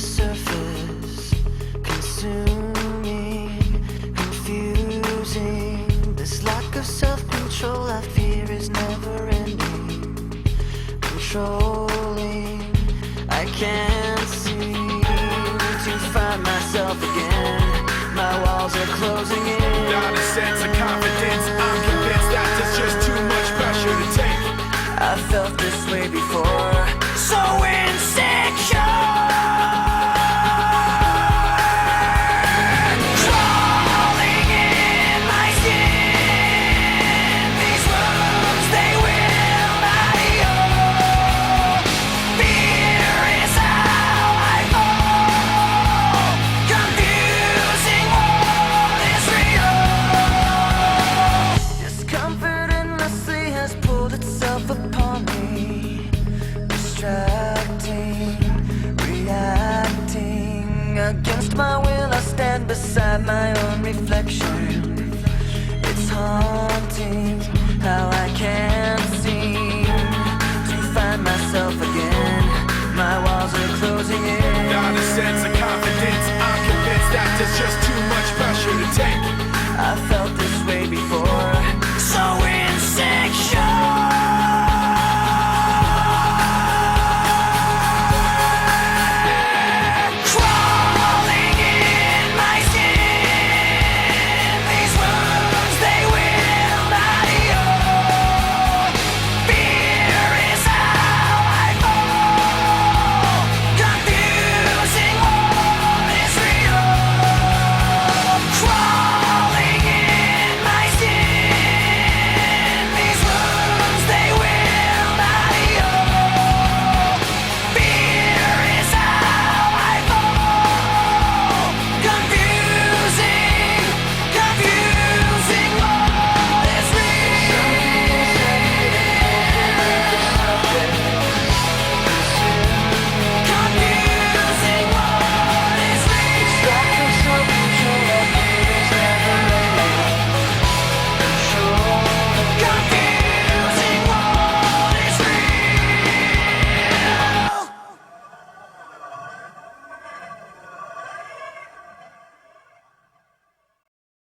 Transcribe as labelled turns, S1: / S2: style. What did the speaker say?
S1: surface, consuming, confusing. This lack of self-control I fear is never ending, controlling. I can't seem to find myself again. My walls are closing in.
S2: Not a sense of confidence. I'm convinced that there's just too much pressure to take.
S1: I felt this way before.